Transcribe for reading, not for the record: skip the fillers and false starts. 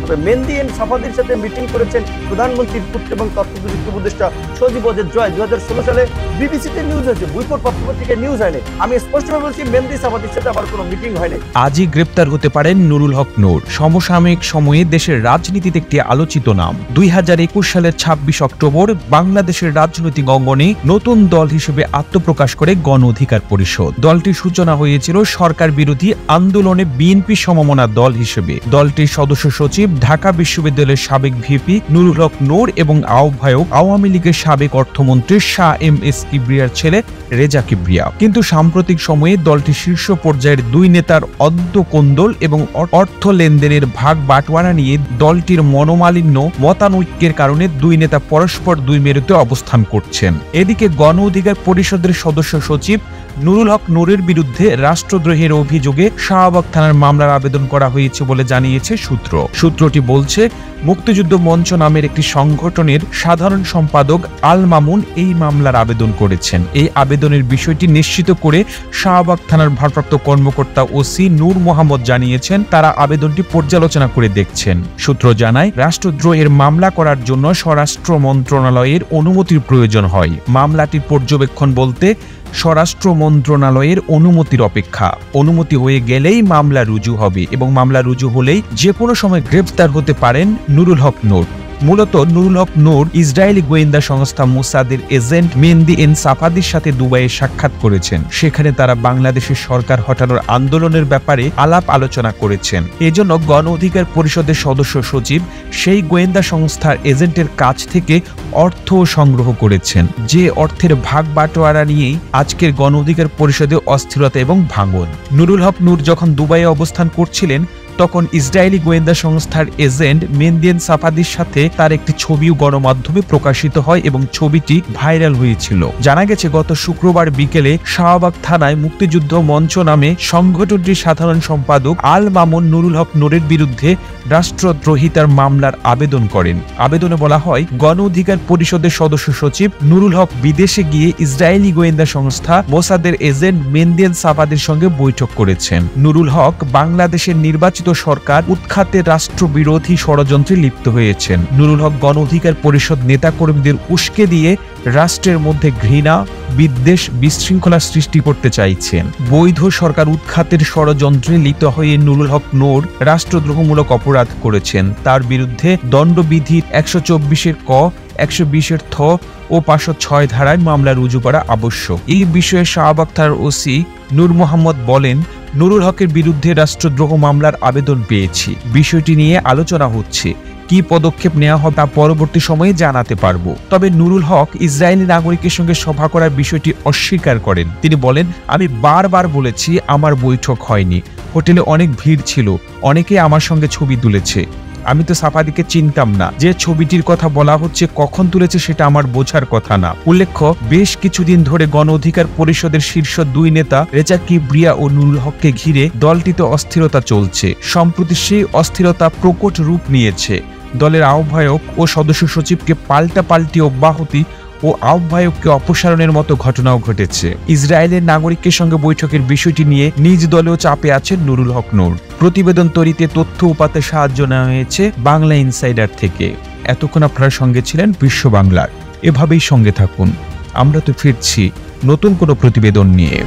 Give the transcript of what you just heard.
তবে মেহেদী এন সাফাদির সাথে মিটিং করেছেন প্রধানমন্ত্রীর পুত্র এবং তথ্য প্রযুক্তি উপদেষ্টা সজীব ওয়াজেদ জয়। 2016 সালে বিবিসিতে নিউজ হয়েছে, বইপট পত্রপত্রিকায় নিউজ হয়নি। আমি স্পষ্টভাবে বলছি, মেহেদী সাফাদির সাথে আবার কোনো মিটিং হয়নি। আজই গ্রেপ্তার হতে পারেন নুরুল হক নূর, সমসাময়িক সময়ে দেশের রাজনীতিতে একটি আলোচিত নাম। 2021 সালের 26 অক্টোবর বাংলাদেশের রাজনৈতিক অঙ্গনে নতুন দল হিসেবে আত্মপ্রকাশ করে গণ অধিকার পরিষদ। দলটির সূচনা হয়েছিল সরকার বিরোধী আন্দোলনে বিএনপি সমমনা দল হিসেবে। দলটির সদস্য সচিব ঢাকা বিশ্ববিদ্যালয়ের সাবেক ভিপি নুরুল হক নূর এবং আহ্বায়ক আওয়ামী লীগের সাবেক অর্থমন্ত্রী শাহ এম এস কিবরিয়ার ছেলে রেজা কিবরিয়া। কিন্তু সাম্প্রতিক সময়ে দলটির শীর্ষ পর্যায়ের দুই নেতার অদ্যকোন্দল এবং অর্থ লেনদেনের ভাগ বাটোয়ারা নিয়ে দলটির মনোমালিন্য মতানৈক্যের কারণে দুই নেতা পরস্পর দুই মেরুতে অবস্থান করছেন। এদিকে গণ অধিকার পরিষদের সদস্য সচিব নুরুল হক নূরের বিরুদ্ধে রাষ্ট্রদ্রোহের অভিযোগে শাহবাগ থানার মামলার আবেদন করা হয়েছে বলে জানিয়েছে সূত্রটি বলছে, মুক্তিযুদ্ধ মঞ্চ নামের একটি সংগঠনের সাধারণ সম্পাদক আল মামুন এই মামলার আবেদন করেছেন। এই আবেদনের বিষয়টি নিশ্চিত করে শাহবাগ থানার ভারপ্রাপ্ত কর্মকর্তা ওসি নূর মোহাম্মদ জানিয়েছেন, তারা আবেদনটি পর্যালোচনা করে দেখছেন। সূত্র জানায়, রাষ্ট্রদ্রোহের মামলা করার জন্য স্বরাষ্ট্র মন্ত্রণালয়ের অনুমতির প্রয়োজন হয়। মামলাটির পর্যবেক্ষণ বলতে স্বরাষ্ট্র মন্ত্রণালয়ের অনুমতির অপেক্ষা। অনুমতি হয়ে গেলেই মামলা রুজু হবে এবং মামলা রুজু হলেই যে কোনো সময় গ্রেফতার হতে পারেন নুরুল হক নূর। মূলত নুরুল হক নূর ইসরায়েলি গোয়েন্দা সংস্থা মোসাদের এজেন্ট মেহেদী এন সাফাদির সাথে দুবাইয়ে সাক্ষাৎ করেছেন। সেখানে তারা বাংলাদেশের সরকার হটানোর আন্দোলনের ব্যাপারে আলাপ আলোচনা করেছেন। এজন্য গণ অধিকার পরিষদের সদস্য সচিব সেই গোয়েন্দা সংস্থার এজেন্টের কাছ থেকে অর্থ সংগ্রহ করেছেন। যে অর্থের ভাগ বাটোয়ারা নিয়েই আজকের গণ অধিকার পরিষদে অস্থিরতা এবং ভাঙন। নুরুল হক নূর যখন দুবাইয়ে অবস্থান করছিলেন, তখন ইসরায়েলি গোয়েন্দা সংস্থার এজেন্ট মেহেদী এন সাফাদির সাথে তার একটি ছবিও গণমাধ্যমে প্রকাশিত হয় এবং ছবিটি ভাইরাল হয়েছিল। জানা গেছে, গত শুক্রবার বিকেলে শাহবাগ থানায় মুক্তিযুদ্ধ মঞ্চ নামে সংগঠনটির সাধারণ সম্পাদক আল মামুন নুরুল হক নূরের বিরুদ্ধে রাষ্ট্রদ্রোহিতার মামলার আবেদন করেন। আবেদনে বলা হয়, গণ অধিকার পরিষদের সদস্য সচিব নুরুল হক বিদেশে গিয়ে ইসরায়েলি গোয়েন্দা সংস্থা মোসাদের এজেন্ট মেহেদী এন সাফাদির সঙ্গে বৈঠক করেছেন। নুরুল হক বাংলাদেশের নির্বাচিত সরকার উৎখাতে রাষ্ট্রবিরোধী ষড়যন্ত্রে লিপ্ত হয়েছেন। নুরুল হক গণ অধিকার পরিষদ নেতাকর্মীদের উস্কে দিয়ে রাষ্ট্রের মধ্যে ঘৃণা, বিদ্বেষ, বিশৃঙ্খলা সৃষ্টি করতে চাইছেন। বৈধ সরকার উৎখাতের ষড়যন্ত্রে লিপ্ত হয়ে নুরুল হক নূর রাষ্ট্রদ্রোহমূলক অপরাধ করেছেন। তার বিরুদ্ধে দণ্ডবিধির 124-এর ক, 120-এর থ ও 506 ধারায় মামলা রুজু করা আবশ্যক। এই বিষয়ে শাহবাগ থানার ওসি নূর মোহাম্মদ বলেন, নুরুল হকের বিরুদ্ধে রাষ্ট্রদ্রোহ মামলার আবেদন পেয়েছি। বিষয়টি নিয়ে আলোচনা হচ্ছে। কি পদক্ষেপ নেওয়া হবে তা পরবর্তী সময়ে জানাতে পারবো। তবে নুরুল হক ইসরায়েলি নাগরিকের সঙ্গে সভা করার বিষয়টি অস্বীকার করেন। তিনি বলেন, আমি বারবার বলেছি আমার বৈঠক হয়নি। হোটেলে অনেক ভিড় ছিল, অনেকে আমার সঙ্গে ছবি তুলেছে। আমি তো সাফাদিকে চিনতাম না। যে ছবিটির কথা বলা হচ্ছে কখন তুলেছে সেটা আমার বোঝার কথা না। উল্লেখ্য, বেশ কিছুদিন ধরে গণ অধিকার পরিষদের শীর্ষ দুই নেতা রেজা কিবরিয়া ও নুরুল হককে ঘিরে দলটিতে অস্থিরতা চলছে। সম্প্রতি সেই অস্থিরতা প্রকট রূপ নিয়েছে। দলের আহ্বায়ক ও সদস্য সচিবকে পাল্টাপাল্টি অব্যাহতি ও আহ্বায়ককে অপসারণের মতো ঘটনাও ঘটেছে। ইসরায়েলের নাগরিকের সঙ্গে বৈঠকের বিষয়টি নিয়ে নিজ দলেও চাপে আছেন নুরুল হক নূর। প্রতিবেদন তৈরিতে তথ্য উপাত্তে সাহায্য নেওয়া হয়েছে বাংলা ইনসাইডার থেকে। এতক্ষণ আপনার সঙ্গে ছিলেন বিশ্ব বাংলার। এভাবেই সঙ্গে থাকুন, আমরা তো ফিরছি নতুন কোনো প্রতিবেদন নিয়ে।